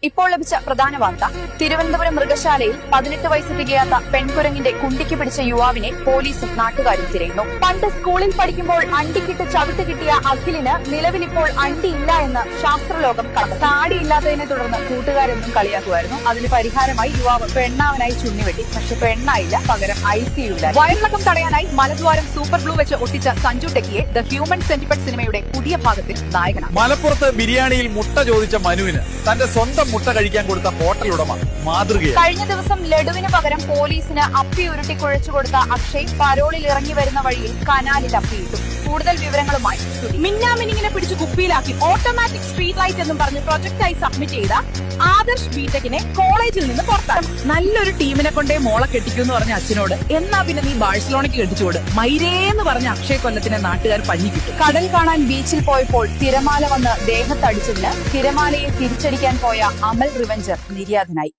ഇപ്പോൾ ലഭിച്ച പ്രധാന വാർത്ത. തിരുവനന്തപുരം മൃഗശാലയിൽ 18 വയസ്സ് തികയാത്ത പെൺകുരങ്ങിന്റെ കുണ്ടിക്ക് പിടിച്ച യുവാവിനെ പോലീസും നാട്ടുകാരും തിരയുന്നു. പണ്ട് സ്കൂളിൽ പഠിക്കുമ്പോൾ അണ്ടിക്കിട്ട് ചവിട്ട് കിട്ടിയ അഖിലിന് നിലവിലിപ്പോൾ അണ്ടിയില്ല എന്ന് ശാസ്ത്രലോകം കണക്ക്. താടിയില്ലാത്തതിനെ തുടർന്ന് കൂട്ടുകാരൊന്നും കളിയാക്കുമായിരുന്നു. അതിന് പരിഹാരമായി യുവാവ് പെണ്ണാവനായി ചുണ്ണിവെട്ടി. പക്ഷെ പെണ്ണായില്ല, പകരം ICU-ലായി. വയറിളക്കം തടയാനായി മലദ്വാരം സൂപ്പർ ഗ്ലൂ വെച്ച് ഒട്ടിച്ച സഞ്ജു ടെക്കിയെ ദ ഹ്യൂമൻ സെന്റിപ്പഡ് സിനിമയുടെ പുതിയ ഭാഗത്തിൽ നായകനാണ്. മലപ്പുറത്ത് ബിരിയാണിയിൽ മുട്ട ചോദിച്ച മനുവിന് തന്റെ സ്വന്തം മുട്ട കഴിക്കാൻ കൊടുത്ത ഹോട്ടൽ ഉടമ മാതൃകയാണ്. കഴിഞ്ഞ ദിവസം ലഡുവിന് പകരം പോലീസിന് അപ്പി ഉരുട്ടി കുഴച്ചു കൊടുത്ത അക്ഷയ് പരോളിൽ ഇറങ്ങി വരുന്ന വഴിയിൽ കനാലിൽ അപ്പിയിട്ടു. കൂടുതൽ വിവരങ്ങളുമായി മിന്നാമിനിങ്ങിനെ പിടിച്ച് കുപ്പിയിലാക്കി ഓട്ടോമാറ്റിക് സ്ട്രീറ്റ് ലൈറ്റ് എന്നും പറഞ്ഞ് പ്രൊജക്ടായി സബ്മിറ്റ് ചെയ്ത ആദർശ് ബിടെക്കിനെ കോളേജിൽ നിന്ന് പുറത്താക്കും. നല്ലൊരു ടീമിനെ കൊണ്ടേ മോളെ കെട്ടിക്കുമെന്ന് പറഞ്ഞ അച്ഛനോട് എന്നാ പിന്നെ നീ ബാഴ്സലോണയ്ക്ക് കെട്ടിച്ചോട് മൈരേന്ന് പറഞ്ഞ അക്ഷയ് കൊല്ലത്തിനെ നാട്ടുകാർ പഞ്ഞിക്കിട്ടു. കടൽ കാണാൻ ബീച്ചിൽ പോയപ്പോൾ തിരമാല വന്ന് ദേഹത്തടിച്ചതിന് തിരമാലയെ തിരിച്ചടിക്കാൻ പോയ അമൽ റിവഞ്ചർ നിര്യാതനായി.